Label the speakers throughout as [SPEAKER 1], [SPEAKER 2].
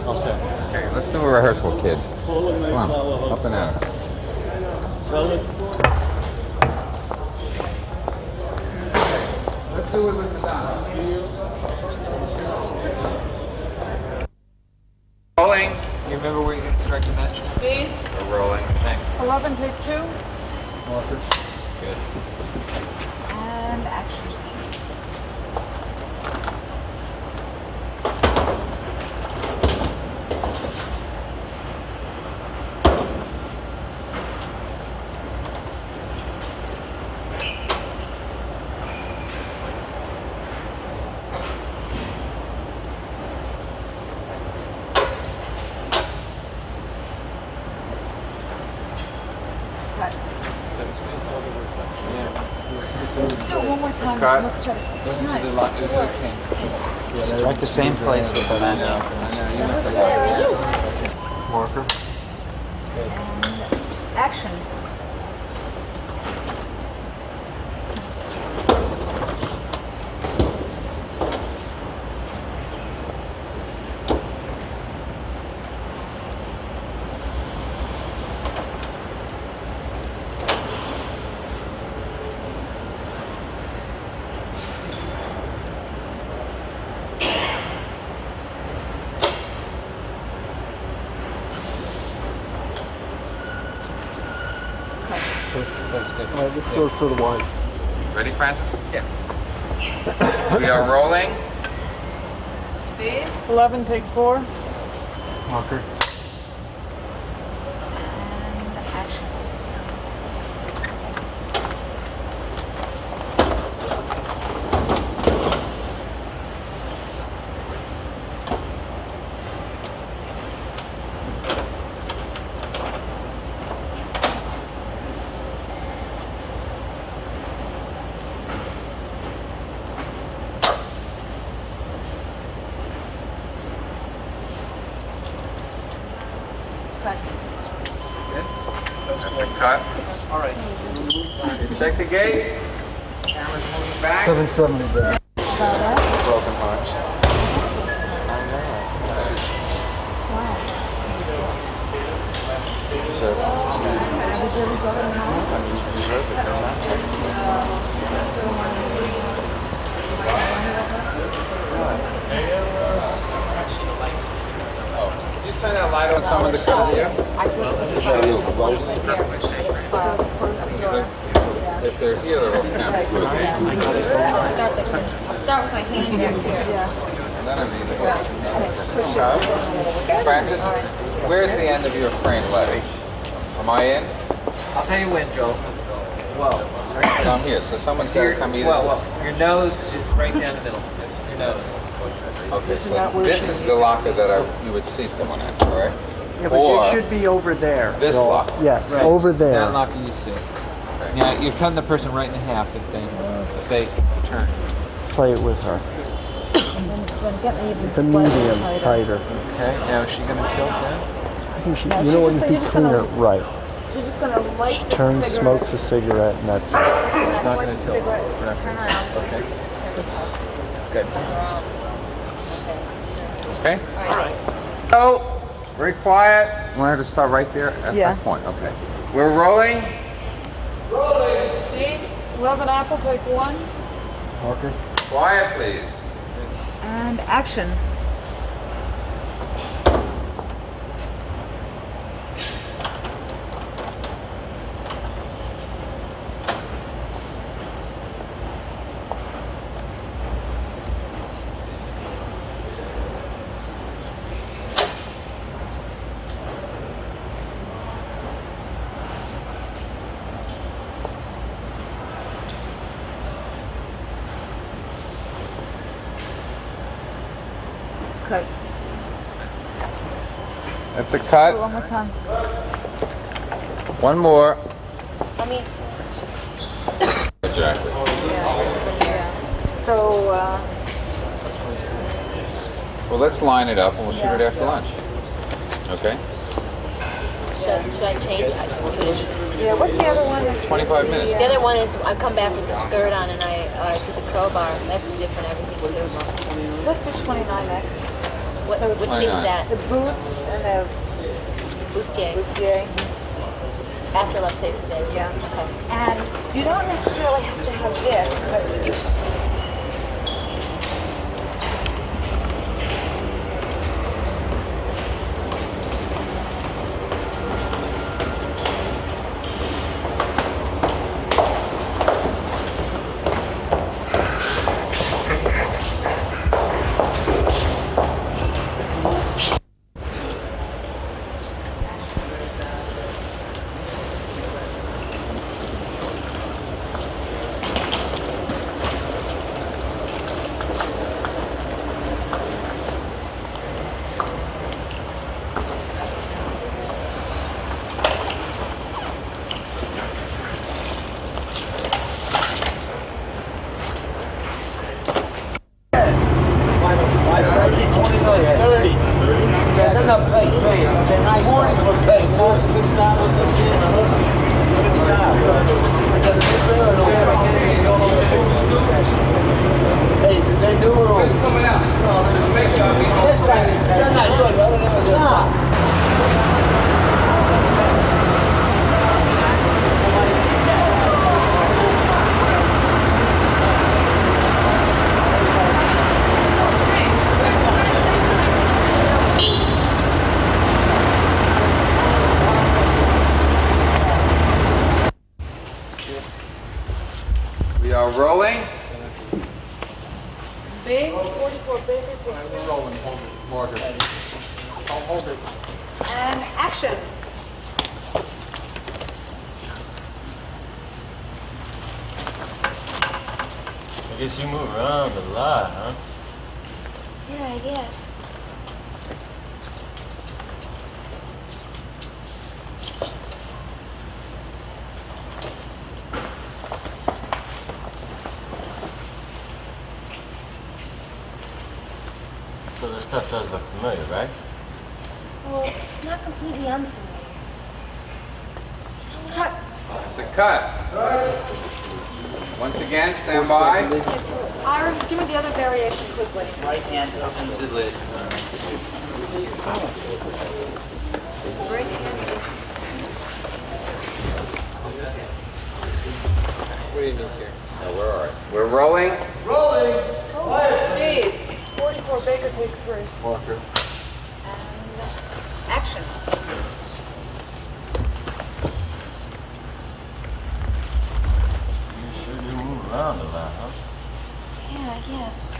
[SPEAKER 1] All set.
[SPEAKER 2] Okay, let's do a rehearsal, kids. Come on, up and at 'em. Let's do it with Madonna. Rolling.
[SPEAKER 3] You remember where you can strike the match?
[SPEAKER 4] Speed.
[SPEAKER 2] We're rolling.
[SPEAKER 3] Thanks.
[SPEAKER 5] 11, take 2.
[SPEAKER 1] Marker.
[SPEAKER 3] Good.
[SPEAKER 5] And action. Let's do it one more time.
[SPEAKER 2] Cut.
[SPEAKER 5] Let's try to.
[SPEAKER 3] Those are the lock. Those are the king.
[SPEAKER 1] Strike the same place with the match.
[SPEAKER 3] Marker.
[SPEAKER 5] And action.
[SPEAKER 3] That's good.
[SPEAKER 1] All right, let's go for the wine.
[SPEAKER 2] Ready, Francis?
[SPEAKER 3] Yeah.
[SPEAKER 2] We are rolling.
[SPEAKER 4] Speed.
[SPEAKER 5] 11, take 4.
[SPEAKER 1] Marker.
[SPEAKER 5] And action.
[SPEAKER 2] That's a cut.
[SPEAKER 3] All right.
[SPEAKER 2] Check the gate. Camera's moving back.
[SPEAKER 1] 770 back.
[SPEAKER 2] Broken hearts. Can you turn that light on someone to come here? If they're here, they're all cameras.
[SPEAKER 4] I'll start with my hand back here.
[SPEAKER 2] None of these are. Francis, where's the end of your frame letter? Am I in?
[SPEAKER 3] I'll tell you when, Joel. Well,
[SPEAKER 2] So I'm here, so someone's got to come either.
[SPEAKER 3] well, your nose is right down the middle. Your nose.
[SPEAKER 2] Okay, so this is the locker that you would see someone at, correct?
[SPEAKER 1] Yeah, but
[SPEAKER 2] Or
[SPEAKER 1] it should be over there.
[SPEAKER 2] this
[SPEAKER 1] Joel.
[SPEAKER 2] locker.
[SPEAKER 1] Yes,
[SPEAKER 3] Right.
[SPEAKER 1] over there.
[SPEAKER 3] That locker you see.
[SPEAKER 2] Okay.
[SPEAKER 3] Yeah, you're cutting the person right in half if they turn.
[SPEAKER 1] Play it with her.
[SPEAKER 5] And then get me even
[SPEAKER 1] The
[SPEAKER 5] slightly
[SPEAKER 1] medium, tighter.
[SPEAKER 3] Okay. Now is she gonna tilt then?
[SPEAKER 1] I think she,
[SPEAKER 5] No,
[SPEAKER 1] you
[SPEAKER 5] she
[SPEAKER 1] know what,
[SPEAKER 5] just-
[SPEAKER 1] you
[SPEAKER 5] you're
[SPEAKER 1] can
[SPEAKER 5] just
[SPEAKER 1] clean
[SPEAKER 5] gonna-
[SPEAKER 1] her right.
[SPEAKER 5] You're just going to light
[SPEAKER 1] She
[SPEAKER 5] the
[SPEAKER 1] turns,
[SPEAKER 5] cigarette.
[SPEAKER 1] smokes a cigarette, and that's it.
[SPEAKER 3] She's not gonna tilt.
[SPEAKER 5] Cigarette,
[SPEAKER 3] Right.
[SPEAKER 5] turn around.
[SPEAKER 3] Okay.
[SPEAKER 1] It's,
[SPEAKER 3] Good.
[SPEAKER 2] Okay? Oh, very quiet. We have to start right there at
[SPEAKER 5] Yeah.
[SPEAKER 2] that point. Okay. We're rolling.
[SPEAKER 4] Speed.
[SPEAKER 5] 11, apple, take 1.
[SPEAKER 1] Marker.
[SPEAKER 2] Quiet, please.
[SPEAKER 5] And action. Cut.
[SPEAKER 2] That's a cut.
[SPEAKER 5] One more time.
[SPEAKER 2] One more.
[SPEAKER 4] I mean,
[SPEAKER 2] Exactly.
[SPEAKER 5] Yeah. So,
[SPEAKER 2] Well, let's line it up and we'll shoot it after lunch. Okay?
[SPEAKER 4] should I change?
[SPEAKER 5] yeah, what's the other one?
[SPEAKER 2] 25 minutes.
[SPEAKER 4] The other one is I come back with the skirt on and I put the crowbar. That's different everything too.
[SPEAKER 5] Let's do 29 next.
[SPEAKER 4] What,
[SPEAKER 5] So
[SPEAKER 4] which
[SPEAKER 2] why
[SPEAKER 4] thing
[SPEAKER 2] not?
[SPEAKER 4] is that?
[SPEAKER 5] the boots and the
[SPEAKER 4] Bustier.
[SPEAKER 5] bustier.
[SPEAKER 4] After Love Saves the Day.
[SPEAKER 5] Yeah.
[SPEAKER 4] Okay.
[SPEAKER 5] And you don't necessarily have to have this, but you,
[SPEAKER 2] We are rolling.
[SPEAKER 5] big 44 Baker and action.
[SPEAKER 6] I guess you move around a lot, huh?
[SPEAKER 4] Yeah, I guess.
[SPEAKER 6] So this stuff does look familiar, right?
[SPEAKER 4] Well, it's not completely unfamiliar.
[SPEAKER 5] Cut.
[SPEAKER 2] It's a cut. Once again, stand by.
[SPEAKER 5] Ira, give me the other variation quickly.
[SPEAKER 3] Right hand opens the lid.
[SPEAKER 5] Right hand.
[SPEAKER 3] What do you need here?
[SPEAKER 2] No, we're all right. We're rolling.
[SPEAKER 5] Big 44 Baker take 3.
[SPEAKER 1] Walker.
[SPEAKER 5] And action.
[SPEAKER 6] You sure do move around a lot, huh?
[SPEAKER 4] Yeah, I guess.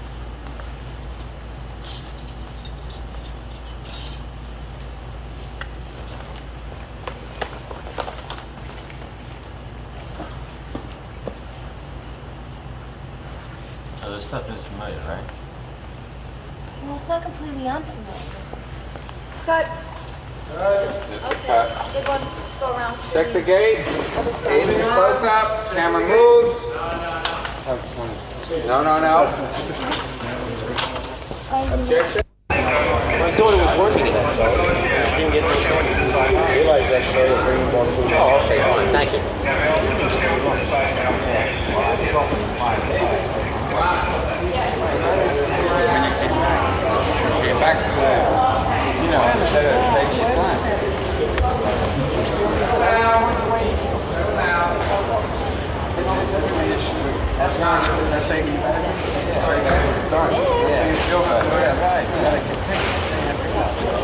[SPEAKER 6] So this stuff is familiar, right?
[SPEAKER 4] Well, it's not completely unfamiliar.
[SPEAKER 5] Cut.
[SPEAKER 2] It's a cut.
[SPEAKER 5] Good one. Let's go around to
[SPEAKER 2] Check the gate. Gate is close up. Camera moves. No, no, no. Objection.
[SPEAKER 1] My daughter was working in that show. Didn't get no show. I realized that show was bringing more food. Oh, okay, fine. Thank you.
[SPEAKER 2] Get back to that. You know, it takes your time. Down. Settle down. That's not that thing. Sorry, guys. Done. Yeah. Feel better. Yeah, right. You gotta continue.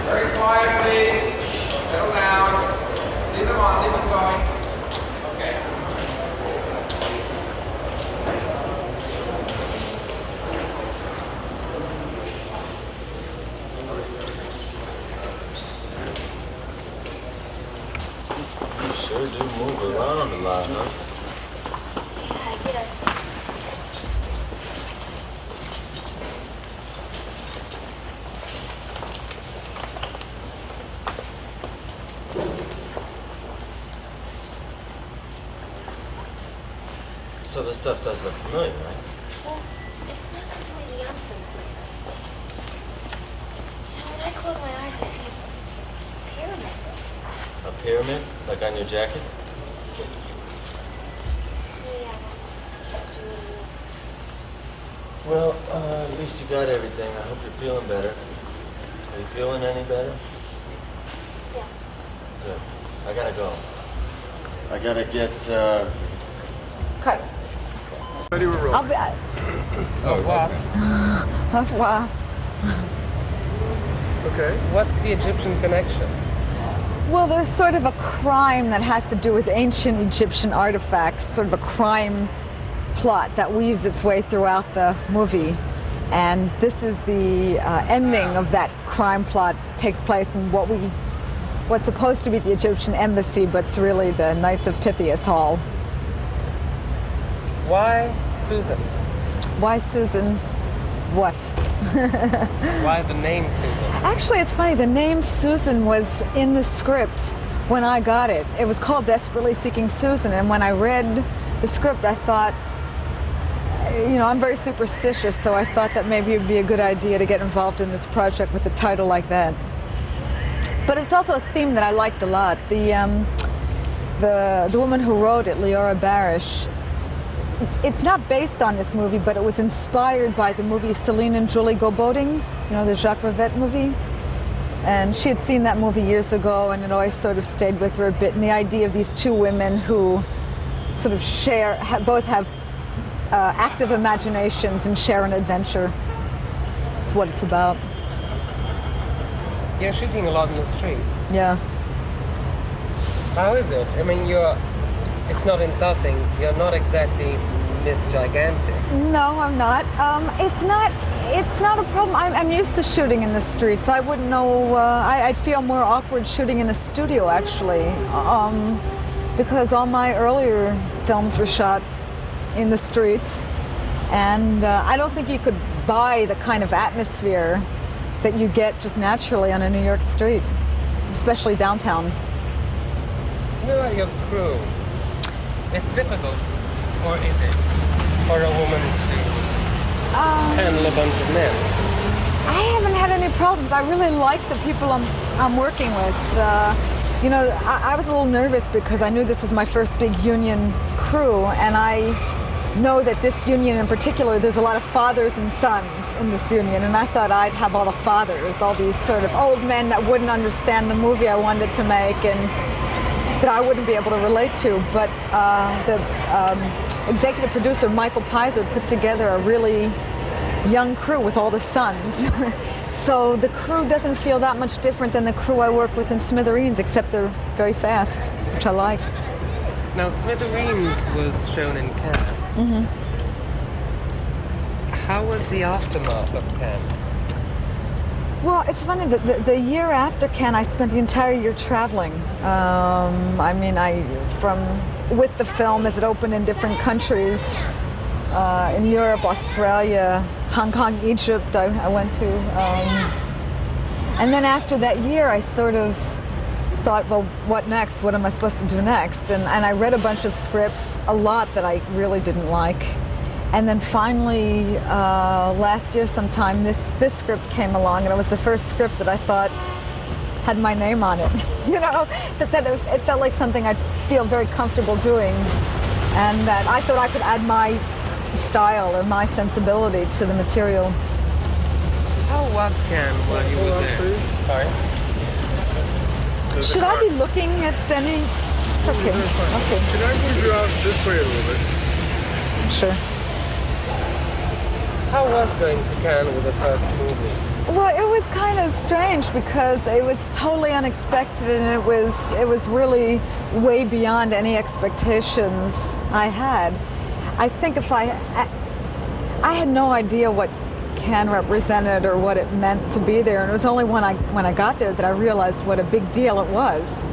[SPEAKER 2] Very quiet, please. Settle down. Leave them on. Leave them going. Okay.
[SPEAKER 6] You sure do move around a lot, huh?
[SPEAKER 4] Yeah, I guess.
[SPEAKER 6] So this stuff does look familiar, right?
[SPEAKER 4] Well, it's not completely unfamiliar. You know, when I close
[SPEAKER 6] pyramid, like on your jacket? Well, at least you got everything. I hope you're feeling better. Are you feeling any better?
[SPEAKER 4] Yeah.
[SPEAKER 6] Good. I gotta go. I gotta get,
[SPEAKER 5] Cut.
[SPEAKER 2] Ready, we're rolling.
[SPEAKER 5] I'll be.
[SPEAKER 3] Oh, wow.
[SPEAKER 5] Wow.
[SPEAKER 2] Okay.
[SPEAKER 1] What's the Egyptian connection?
[SPEAKER 5] Well, there's sort of a crime that has to do with ancient Egyptian artifacts, sort of a crime plot that weaves its way throughout the movie. And this is the ending of that crime plot. Takes place in what's supposed to be the Egyptian embassy, but it's really the Knights of Pythias Hall.
[SPEAKER 1] Why Susan?
[SPEAKER 5] Why Susan? What?
[SPEAKER 1] Why the name Susan?
[SPEAKER 5] Actually, it's funny. The name Susan was in the script when I got it. It was called Desperately Seeking Susan, and when I read the script, I thought, you know, I'm very superstitious, so I thought that maybe it would be a good idea to get involved in this project with a title like that. But it's also a theme that I liked a lot. The woman who wrote it, Leora Barish, it's not based on this movie, but it was inspired by the movie Celine and Julie Go Boating, you know, the Jacques Rivette movie. And she had seen that movie years ago, and it always sort of stayed with her a bit. And the idea of these two women who sort of both have active imaginations and share an adventure. It's what it's about.
[SPEAKER 1] You're shooting a lot in the streets.
[SPEAKER 5] Yeah.
[SPEAKER 1] How is it? I mean, it's not insulting. You're not exactly Miss Gigantic.
[SPEAKER 5] No, I'm not. It's not a problem. I'm used to shooting in the streets. I wouldn't know. I'd feel more awkward shooting in a studio, actually, because all my earlier films were shot in the streets, and I don't think you could buy the kind of atmosphere that you get just naturally on a New York street, especially downtown.
[SPEAKER 1] Who are your crew? It's difficult, or is it, for a woman to handle a bunch of men?
[SPEAKER 5] I haven't had any problems. I really like the people I'm working with. You know, I was a little nervous because I knew this was my first big union crew, and I know that this union in particular, there's a lot of fathers and sons in this union, and I thought I'd have all the fathers, all these sort of old men that wouldn't understand the movie I wanted to make and that I wouldn't be able to relate to. But the executive producer, Michael Pizer, put together a really young crew with all the sons. So the crew doesn't feel that much different than the crew I work with in Smithereens, except they're very fast, which I like.
[SPEAKER 1] Now, Smithereens was shown in Cannes.
[SPEAKER 5] Mm-hmm.
[SPEAKER 1] How was the aftermath of Cannes?
[SPEAKER 5] Well, it's funny, the year after Cannes, I spent the entire year traveling. I mean, with the film as it opened in different countries, in Europe, Australia, Hong Kong, Egypt, I went to. And then after that year, I sort of thought, well, what next? What am I supposed to do next? And I read a bunch of scripts, a lot that I really didn't like. And then finally, last year sometime, this script came along, and it was the first script that I thought had my name on it. You know, that it felt like something I'd feel very comfortable doing, and that I thought I could add my style or my sensibility to the material.
[SPEAKER 1] How was Cannes while you were there? Sorry?
[SPEAKER 5] Should I be looking at any? It's okay. Okay.
[SPEAKER 2] Can I move you out this way a little bit?
[SPEAKER 5] Sure.
[SPEAKER 1] How was going to Cannes with the first movie?
[SPEAKER 5] Well, it was kind of strange because it was totally unexpected, and it was really way beyond any expectations I had. I think I had no idea what Cannes represented or what it meant to be there, and it was only when I got there that I realized what a big deal it was.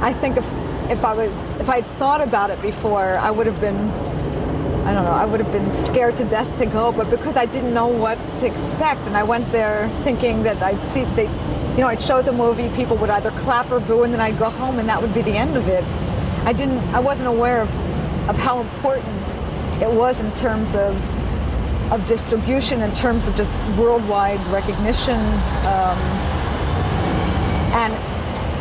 [SPEAKER 5] I think if I'd thought about it before, I would have been, I don't know, I would have been scared to death to go, but because I didn't know what to expect, and I went there thinking that I'd show the movie, people would either clap or boo, and then I'd go home and that would be the end of it. I wasn't aware of how important it was in terms of distribution, in terms of just worldwide recognition, and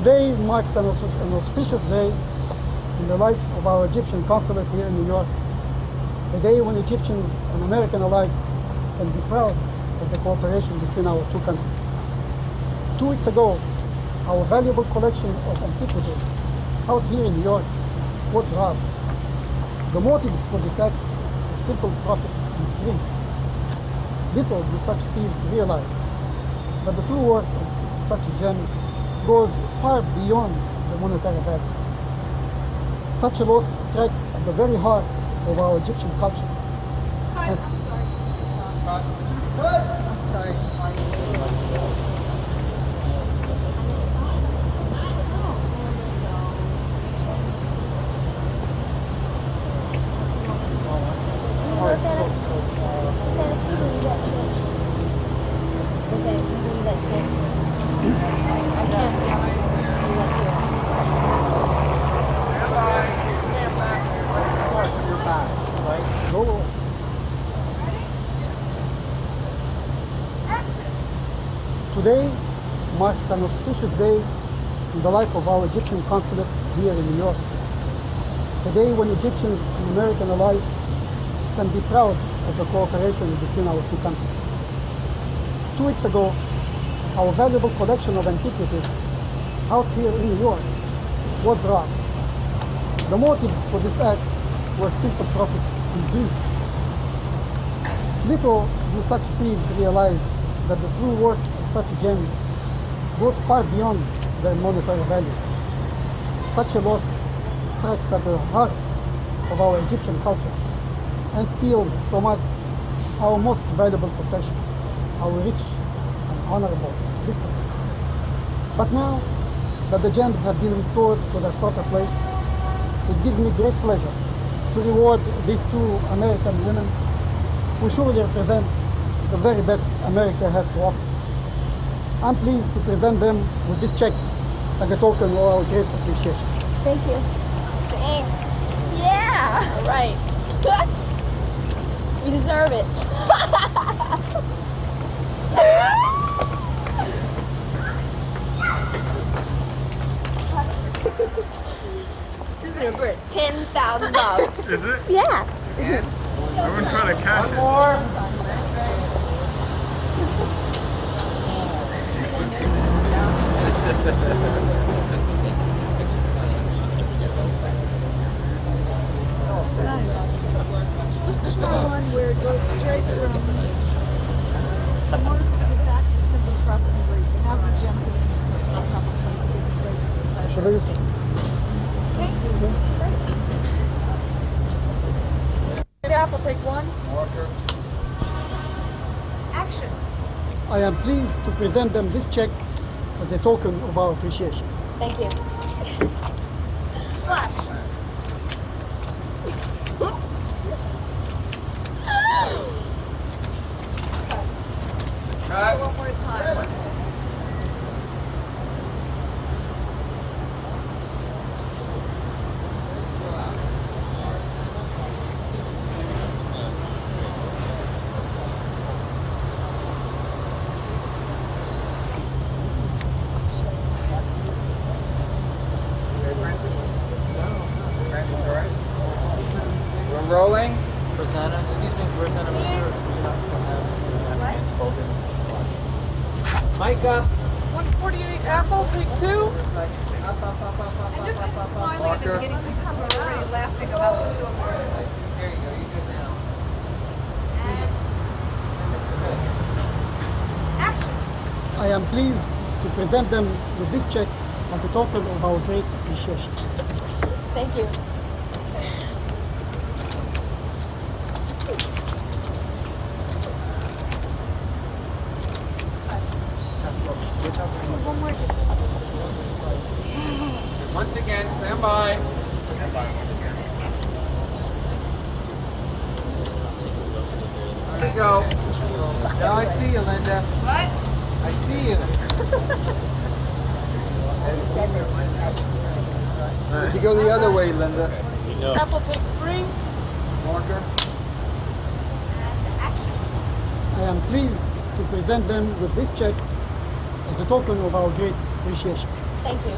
[SPEAKER 7] Today marks an auspicious day in the life of our Egyptian consulate here in New York, a day when Egyptians and Americans alike can be proud of the cooperation between our two countries. 2 weeks ago, our valuable collection of antiquities, housed here in New York, was robbed. The motives for this act were simple profit and greed. Little do such thieves realize that the true worth of such gems goes far beyond the monetary value. Such a loss strikes at the very heart of our Egyptian culture.
[SPEAKER 5] I'm sorry.
[SPEAKER 4] Rosanna, can you believe that shit? Rosanna, can you believe that shit? I can't believe that too.
[SPEAKER 2] Stand back. Starts your back, right?
[SPEAKER 7] Go away. Today marks an auspicious day in the life of our Egyptian consulate here in New York. A day when Egyptians and Americans alike can be proud of the cooperation between our two countries. 2 weeks ago, our valuable collection of antiquities, housed here in New York, was robbed. The motives for this act were simple profit and greed. Little do such thieves realize that the true worth of such gems goes far beyond their monetary value. Such a loss strikes at the heart of our Egyptian culture and steals from us our most valuable possession, our rich and honorable history. But now that the gems have been restored to their proper place, it gives me great pleasure to reward these two American women who surely represent the very best America has to offer. I'm pleased to present them with this check as a token of our great appreciation.
[SPEAKER 4] Thank you. Thanks. Yeah. All right. We deserve it. Susan and Bert, $10,000.
[SPEAKER 1] Is it?
[SPEAKER 4] Yeah.
[SPEAKER 1] Everyone's trying to cash it.
[SPEAKER 5] Let's try one where it goes straight from the motives for this act of simple profit and greed. How the gems have been restored to the proper place. It is a great pleasure.
[SPEAKER 7] Shall I use it?
[SPEAKER 5] Apple, take one. Action.
[SPEAKER 7] I am pleased to present them this check as a token of our appreciation.
[SPEAKER 4] Thank you.
[SPEAKER 5] One more time.
[SPEAKER 3] We're rolling. Rosanna, excuse me, Rosanna, was there napkins folded? Micah.
[SPEAKER 8] 148 Apple, take two.
[SPEAKER 5] And just keep smiling at the beginning because I'm already laughing about the silver.
[SPEAKER 3] There you go, you do it now.
[SPEAKER 5] Action.
[SPEAKER 7] I am pleased to present them with this check as a token of our great appreciation.
[SPEAKER 4] Thank you.
[SPEAKER 3] Once again, stand by. There you go. Now I see you, Linda.
[SPEAKER 8] What?
[SPEAKER 3] I see you. You go the other way, Linda.
[SPEAKER 8] Apple, take three.
[SPEAKER 3] Marker.
[SPEAKER 7] I am pleased to present them with this check as a token of our great appreciation.
[SPEAKER 4] Thank you.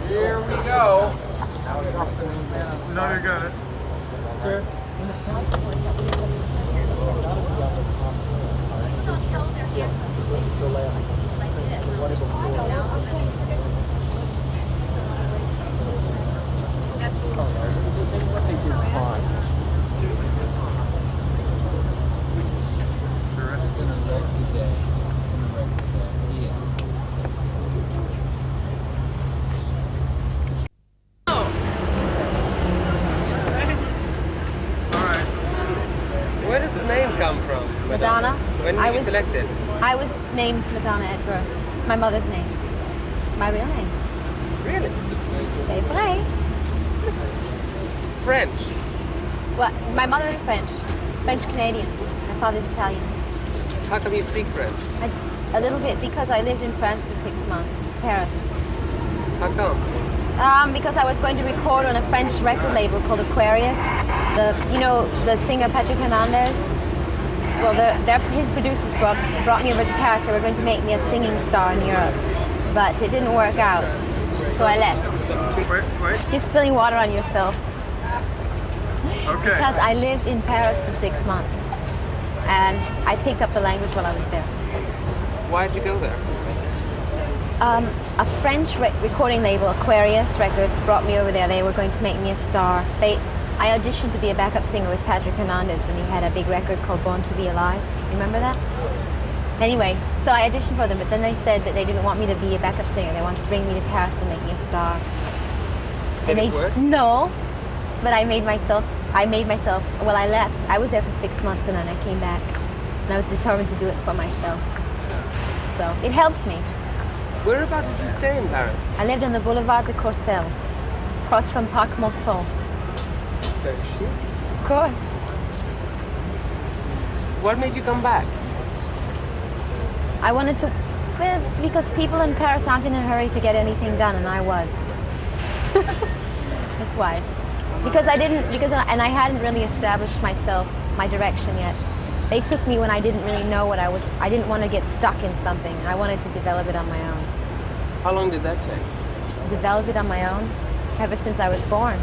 [SPEAKER 3] Here we go.
[SPEAKER 2] No, you got it.
[SPEAKER 3] Sir? The last one before. What they did is fine.
[SPEAKER 1] Where does the name come from?
[SPEAKER 4] Madonna.
[SPEAKER 1] When were you selected?
[SPEAKER 4] I was named Madonna at birth. It's my mother's name. It's my real name.
[SPEAKER 1] Really?
[SPEAKER 4] C'est vrai.
[SPEAKER 1] French.
[SPEAKER 4] Well, my mother is French. French Canadian. My father's Italian.
[SPEAKER 1] How come you speak French?
[SPEAKER 4] A little bit because I lived in France for 6 months. Paris.
[SPEAKER 1] How come?
[SPEAKER 4] Because I was going to record on a French record label called Aquarius. The singer Patrick Hernandez. Well, his producers brought me over to Paris. They were going to make me a singing star in Europe, but it didn't work out, so I left.
[SPEAKER 2] Wait.
[SPEAKER 4] You're spilling water on yourself.
[SPEAKER 2] Okay.
[SPEAKER 4] Because I lived in Paris for 6 months, and I picked up the language while I was there.
[SPEAKER 1] Why'd you go there?
[SPEAKER 4] A French recording label, Aquarius Records, brought me over there. They were going to make me a star. I auditioned to be a backup singer with Patrick Hernandez when he had a big record called Born to Be Alive. Remember that? Anyway, so I auditioned for them, but then they said that they didn't want me to be a backup singer. They wanted to bring me to Paris and make me a star.
[SPEAKER 1] Did it work?
[SPEAKER 4] No, but I made myself, well, I left. I was there for 6 months and then I came back. And I was determined to do it for myself. So it helped me.
[SPEAKER 1] Whereabouts did you stay in Paris?
[SPEAKER 4] I lived on the Boulevard de Courcelles, across from Parc Monceau.
[SPEAKER 1] Very chic.
[SPEAKER 4] Of course.
[SPEAKER 1] What made you come back?
[SPEAKER 4] I wanted to, well, because people in Paris aren't in a hurry to get anything done, and I was. That's why. And I hadn't really established myself, my direction yet. They took me when I didn't really know what I didn't want to get stuck in something. I wanted to develop it on my own.
[SPEAKER 1] How long did that take?
[SPEAKER 4] To develop it on my own, ever since I was born.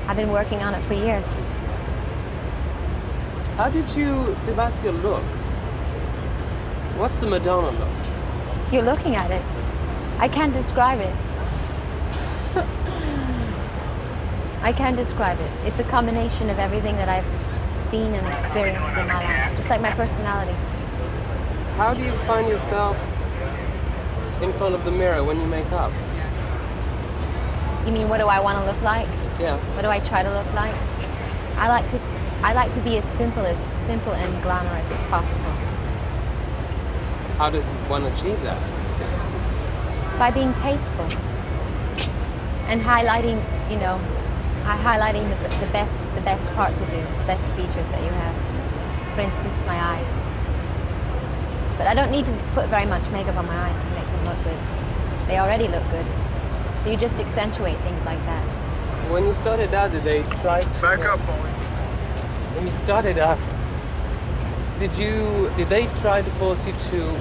[SPEAKER 4] I've been working on it for years.
[SPEAKER 1] How did you devise your look? What's the Madonna look?
[SPEAKER 4] You're looking at it. I can't describe it. I can't describe it. It's a combination of everything that I've seen and experienced in my life, just like my personality.
[SPEAKER 1] How do you find yourself in front of the mirror when you make up?
[SPEAKER 4] You mean, what do I want to look like?
[SPEAKER 1] Yeah.
[SPEAKER 4] What do I try to look like? I like to be as simple and glamorous as possible.
[SPEAKER 1] How does one achieve that?
[SPEAKER 4] By being tasteful and highlighting, highlighting the best parts of you, the best features that you have. For instance, my eyes. But I don't need to put very much makeup on my eyes to make them look good. They already look good. So you just accentuate things like that.
[SPEAKER 1] When you started out, did they try to...
[SPEAKER 2] Back up, Paulie.
[SPEAKER 1] When you started out, did they try to force you to...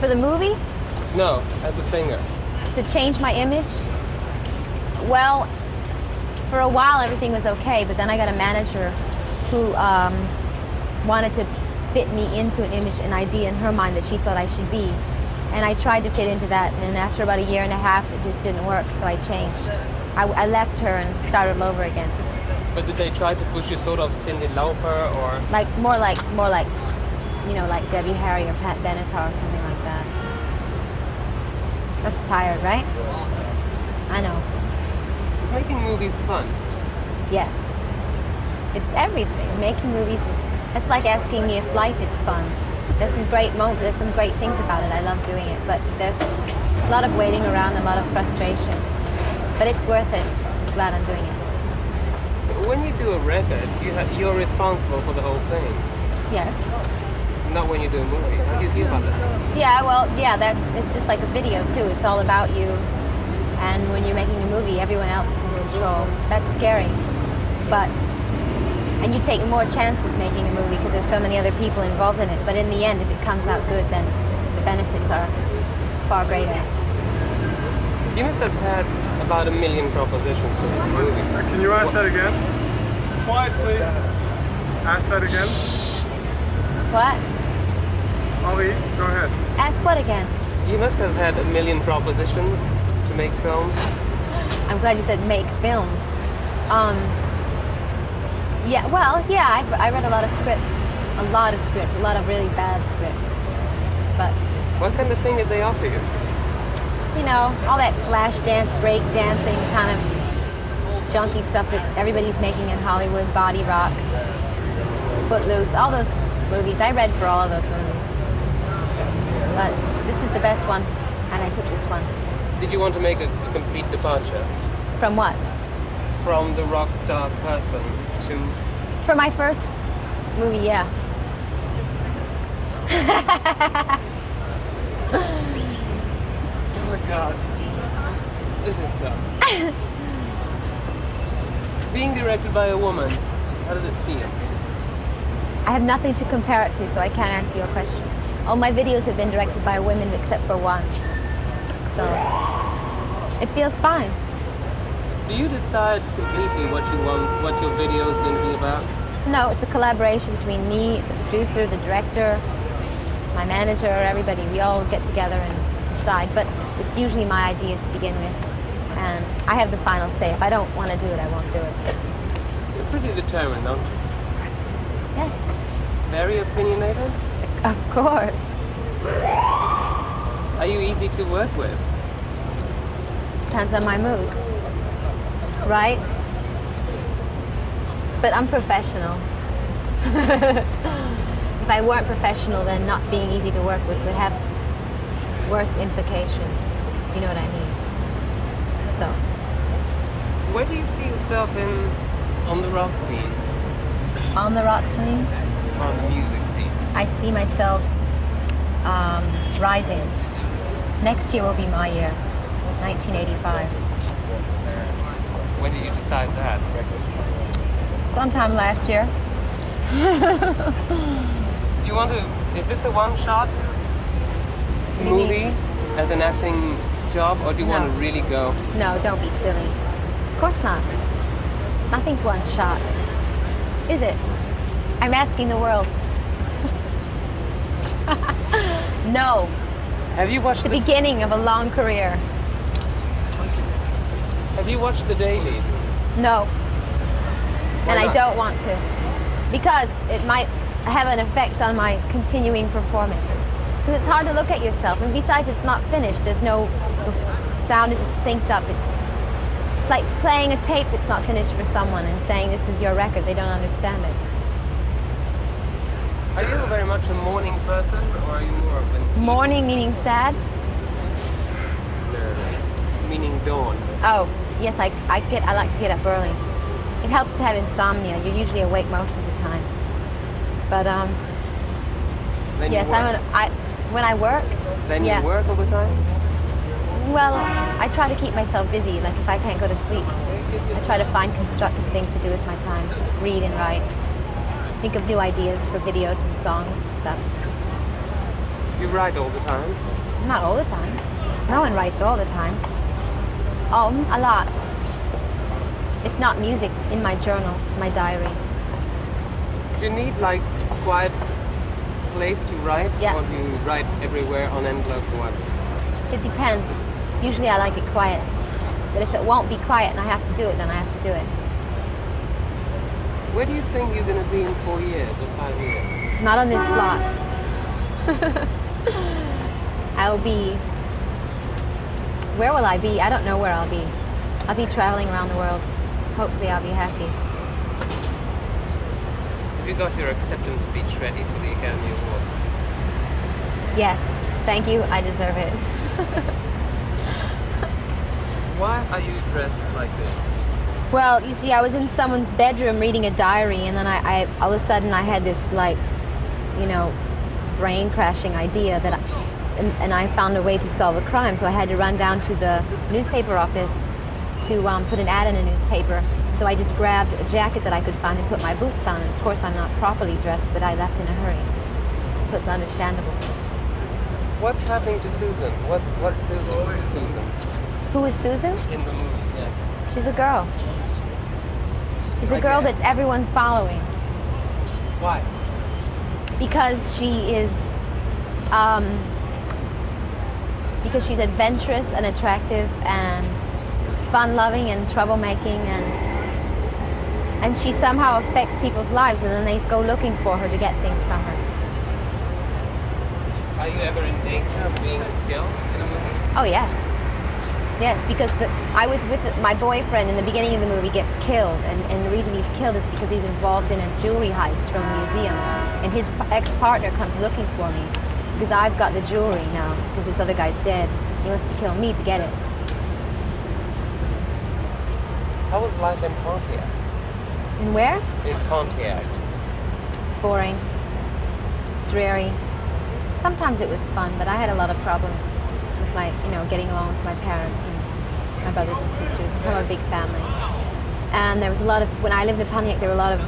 [SPEAKER 4] For the movie?
[SPEAKER 1] No, as a singer.
[SPEAKER 4] To change my image? Well, for a while everything was okay, but then I got a manager who wanted to fit me into an image, an idea in her mind that she thought I should be. And I tried to fit into that, and after about 1.5 years, it just didn't work, so I changed. I left her and started all over again.
[SPEAKER 1] But did they try to push you sort of Cyndi Lauper or...
[SPEAKER 4] More like, like Debbie Harry or Pat Benatar or something like that. That's tired, right? I know.
[SPEAKER 1] Is making movies fun?
[SPEAKER 4] Yes. It's everything. Making movies it's like asking me if life is fun. There's some great things about it. I love doing it, but there's a lot of waiting around, a lot of frustration. But it's worth it. I'm glad I'm doing it.
[SPEAKER 1] When you do a record, you're responsible for the whole thing.
[SPEAKER 4] Yes.
[SPEAKER 1] Not when you do a movie. How do you feel about that?
[SPEAKER 4] Yeah, well, it's just like a video too. It's all about you. And when you're making a movie, everyone else is in the
[SPEAKER 9] control. That's scary. And you take more chances making a movie because there's so many other people involved in it. But in the end, if it comes out good, then the benefits are far greater.
[SPEAKER 1] You must have had about 1 million propositions for this movie.
[SPEAKER 10] Can you ask that again? Quiet, please. Ask that again.
[SPEAKER 9] What?
[SPEAKER 10] Ali, go ahead.
[SPEAKER 9] Ask what again?
[SPEAKER 1] You must have had 1 million propositions to make films.
[SPEAKER 9] I'm glad you said make films. Yeah, well, yeah, I read a lot of scripts. A lot of really bad scripts. But
[SPEAKER 1] What kind of thing did they offer you?
[SPEAKER 9] you know, all that flash dance, break dancing kind of junky stuff that everybody's making in Hollywood, Body Rock, Footloose, all those movies. I read for all of those movies. But this is the best one, and I took this one.
[SPEAKER 1] Did you want to make a complete departure
[SPEAKER 9] From what?
[SPEAKER 1] from the rock star person to...
[SPEAKER 9] For my first movie, yeah.
[SPEAKER 1] Oh my God. This is tough. Being directed by a woman, how does it feel?
[SPEAKER 9] I have nothing to compare it to, so I can't answer your question. All my videos have been directed by women except for one. So, it feels fine.
[SPEAKER 1] Do you decide completely what you want, what your video is going to be about?
[SPEAKER 9] No, it's a collaboration between me, the producer, the director, my manager, everybody. We all get together and decide, but it's usually my idea to begin with. And I have the final say. If I don't want to do it, I won't do it.
[SPEAKER 1] You're pretty determined, don't you?
[SPEAKER 9] Yes,
[SPEAKER 1] Very opinionated?
[SPEAKER 9] of course.
[SPEAKER 1] Are you easy to work with?
[SPEAKER 9] Depends on my mood. Right? But I'm professional. If I weren't professional, then not being easy to work with would have worse implications. You know what I mean? So,
[SPEAKER 1] Where do you see yourself on the rock scene,
[SPEAKER 9] on the rock scene,
[SPEAKER 1] on the music scene?
[SPEAKER 9] I see myself rising. Next year will be my year, 1985.
[SPEAKER 1] When did you decide that?
[SPEAKER 9] Sometime last year.
[SPEAKER 1] Do you want to, is this a one-shot
[SPEAKER 9] do you mean?
[SPEAKER 1] movie as an acting job, or do you want
[SPEAKER 9] No.
[SPEAKER 1] to really go?
[SPEAKER 9] No, don't be silly. Of course not. Nothing's one shot. Is it? I'm asking the world. No.
[SPEAKER 1] Have you watched
[SPEAKER 9] The beginning of a long career.
[SPEAKER 1] Have you watched the dailies?
[SPEAKER 9] No.
[SPEAKER 1] Why
[SPEAKER 9] And I
[SPEAKER 1] not?
[SPEAKER 9] don't want to. Because it might have an effect on my continuing performance. Because it's hard to look at yourself. And besides, it's not finished. There's no... The sound isn't synced up. It's like playing a tape that's not finished for someone and saying this is your record. They don't understand it.
[SPEAKER 1] Are you very much a morning person, or are you more of an
[SPEAKER 9] Morning meaning sad?
[SPEAKER 1] meaning dawn?
[SPEAKER 9] Oh, yes, I like to get up early. It helps to have insomnia. You're usually awake most of the time. But
[SPEAKER 1] Then
[SPEAKER 9] yes,
[SPEAKER 1] you work.
[SPEAKER 9] when I work.
[SPEAKER 1] Then
[SPEAKER 9] yeah.
[SPEAKER 1] you work all the time?
[SPEAKER 9] Well, I try to keep myself busy. Like if I can't go to sleep, I try to find constructive things to do with my time. Read and write. Think of new ideas for videos and songs and stuff.
[SPEAKER 1] You write all the time?
[SPEAKER 9] Not all the time. No one writes all the time. A lot. If not music, in my journal, my diary.
[SPEAKER 1] Do you need like a quiet place to write?
[SPEAKER 9] Yeah.
[SPEAKER 1] Or do you write everywhere on envelopes or what?
[SPEAKER 9] It depends. Usually I like it quiet. But if it won't be quiet and I have to do it, then I have to do it.
[SPEAKER 1] Where do you think you're going to be in 4 years or 5 years?
[SPEAKER 9] Not on this block. I will be... Where will I be? I don't know where I'll be. I'll be traveling around the world. Hopefully I'll be happy.
[SPEAKER 1] Have you got your acceptance speech ready for the Academy Awards?
[SPEAKER 9] Yes. Thank you. I deserve it.
[SPEAKER 1] Why are you dressed like this?
[SPEAKER 9] Well, you see, I was in someone's bedroom reading a diary, and then I all of a sudden I had this, like, you know, brain crashing idea that and I found a way to solve a crime, so I had to run down to the newspaper office to put an ad in a newspaper. So I just grabbed a jacket that I could find and put my boots on. And of course, I'm not properly dressed, but I left in a hurry. So it's understandable.
[SPEAKER 1] What's happening to Susan? What's Susan?
[SPEAKER 9] Who is Susan?
[SPEAKER 1] In the movie, yeah.
[SPEAKER 9] She's a girl. She's a girl that's everyone's following.
[SPEAKER 1] Why?
[SPEAKER 9] Because she is, because she's adventurous and attractive and fun-loving and troublemaking, and she somehow affects people's lives, and then they go looking for her to get things from her.
[SPEAKER 1] Are you ever in danger of being killed in a movie?
[SPEAKER 9] Oh yes, yes, because I was with my boyfriend in the beginning of the movie gets killed, and the reason he's killed is because he's involved in a jewelry heist from a museum, and his ex-partner comes looking for me because I've got the jewelry now because this other guy's dead. He wants to kill me to get it.
[SPEAKER 1] How was life in Pontiac?
[SPEAKER 9] And where?
[SPEAKER 1] In Pontiac.
[SPEAKER 9] Boring, dreary. Sometimes it was fun, but I had a lot of problems with my, getting along with my parents and my brothers and sisters. I'm from a big family. And there was a lot of, when I lived in Pontiac, there were a lot of,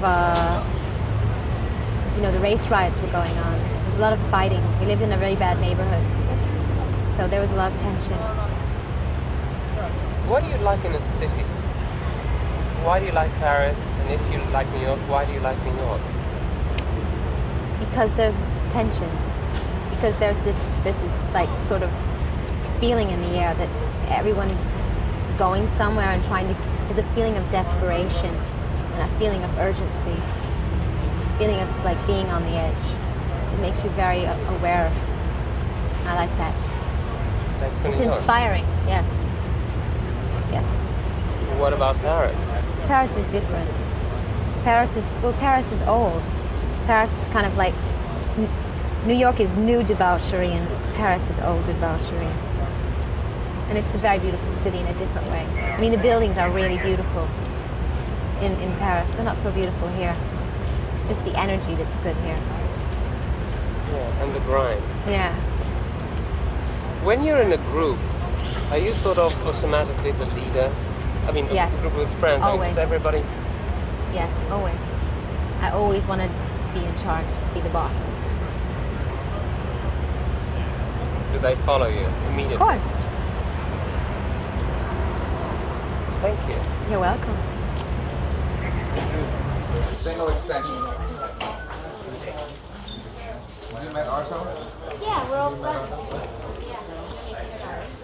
[SPEAKER 9] the race riots were going on. There was a lot of fighting. We lived in a very bad neighborhood. So there was a lot of tension.
[SPEAKER 1] What do you like in a city? Why do you like Paris? And if you like New York, why do you like New York?
[SPEAKER 9] Because there's tension. Because there's this is like sort of feeling in the air that everyone's going somewhere and trying to, there's a feeling of desperation and a feeling of urgency, a feeling of like being on the edge. It makes you very aware of it. I like that.
[SPEAKER 1] That's for
[SPEAKER 9] It's
[SPEAKER 1] New York.
[SPEAKER 9] inspiring, yes. Yes.
[SPEAKER 1] What about Paris?
[SPEAKER 9] Paris is different. Paris is old. Paris is kind of like, New York is new debauchery and Paris is old debauchery. And it's a very beautiful city in a different way. I mean, the buildings are really beautiful in Paris. They're not so beautiful here. It's just the energy that's good here.
[SPEAKER 1] Yeah, and the grind.
[SPEAKER 9] Yeah.
[SPEAKER 1] When you're in a group, are you sort of automatically the leader? I mean,
[SPEAKER 9] Yes.
[SPEAKER 1] a group with friends.
[SPEAKER 9] Always.
[SPEAKER 1] I mean, 'cause everybody.
[SPEAKER 9] Yes, always. I always want to be in charge, be the boss.
[SPEAKER 1] Do they follow you immediately?
[SPEAKER 9] Of course.
[SPEAKER 1] Thank you.
[SPEAKER 9] You're welcome.
[SPEAKER 2] Single extension. Have you met Arto?
[SPEAKER 4] Yeah, we're all friends.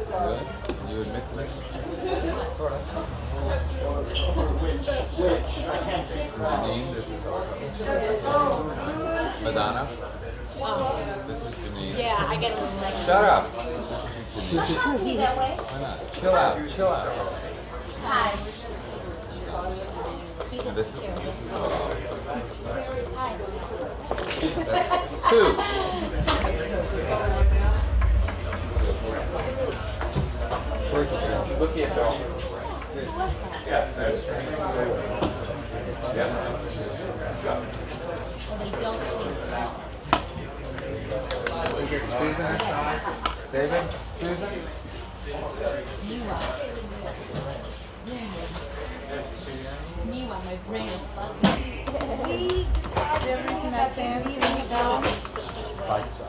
[SPEAKER 2] Good. You admit to it? Sort of. Janine, this is Arto. Madonna. This is Janine.
[SPEAKER 4] Yeah, I get a little like.
[SPEAKER 2] Shut up.
[SPEAKER 4] This is Janine. That way.
[SPEAKER 2] Why not? Chill out. Chill out.
[SPEAKER 4] Hi.
[SPEAKER 2] And this is the
[SPEAKER 4] Hi.
[SPEAKER 2] That's two. Look at that. Yeah. Susan? David? Susan?
[SPEAKER 4] Meanwhile, my brain is busting. We decided everything that they leaving it now.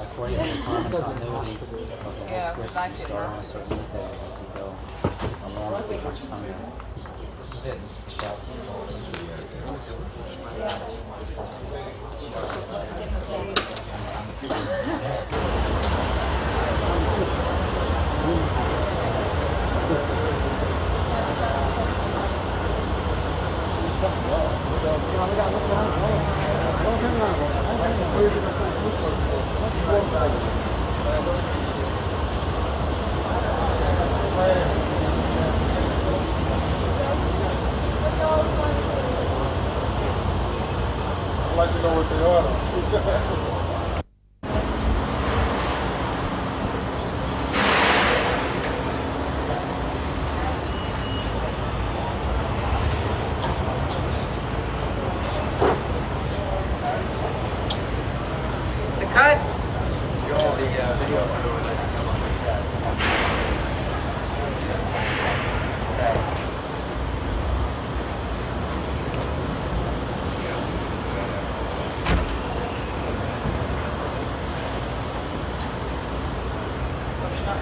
[SPEAKER 3] According to the common continuity of the whole script, you start on a certain detail as you go along with each summary.
[SPEAKER 2] This is it. This is the shot. This video.
[SPEAKER 10] I'd like to know what they are.
[SPEAKER 1] It's a cut.
[SPEAKER 7] The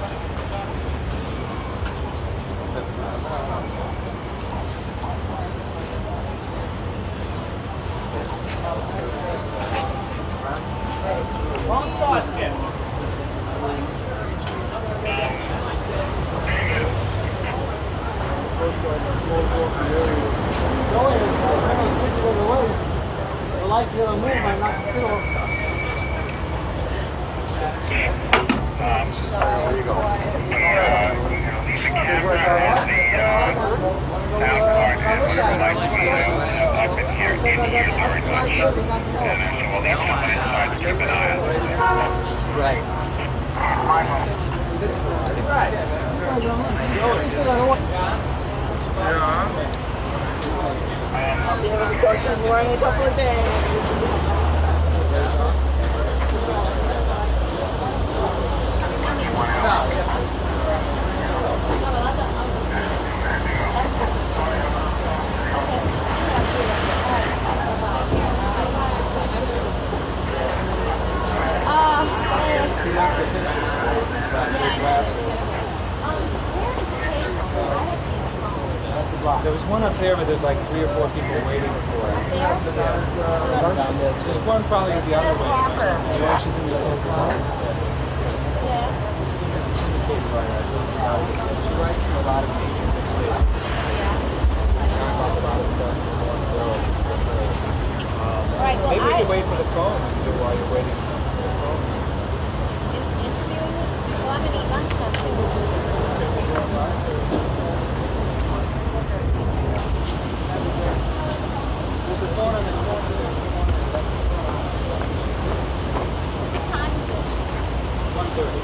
[SPEAKER 7] lights are gonna move, I knocked the shit off.
[SPEAKER 2] There you go.
[SPEAKER 3] There was one up there, but there's like 3 or 4 people waiting for it. There's one probably the other way. She's in the other one.
[SPEAKER 9] Yes.
[SPEAKER 3] Syndicated writer. She writes for a lot of major stations.
[SPEAKER 9] Yeah.
[SPEAKER 3] A lot of stuff in one world.
[SPEAKER 9] Right, well,
[SPEAKER 3] Maybe we can wait for the phone while you're waiting for the phone.
[SPEAKER 9] Interviewing me? Well, I'm gonna eat lunch now too.
[SPEAKER 3] There's a phone on the corner.
[SPEAKER 9] What time is it?
[SPEAKER 3] 1:30.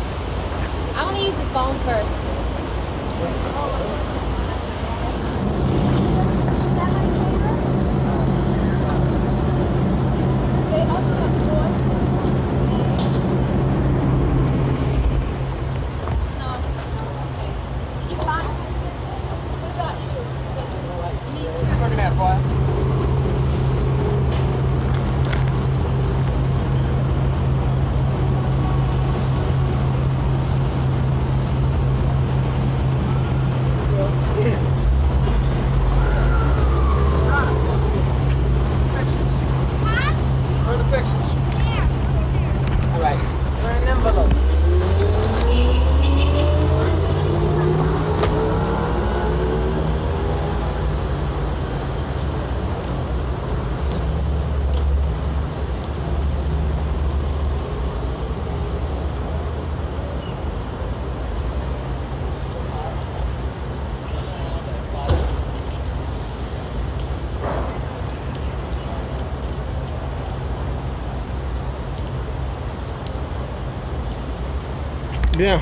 [SPEAKER 9] I want to use the phone first.
[SPEAKER 2] Look at that, boy. Where are the pictures?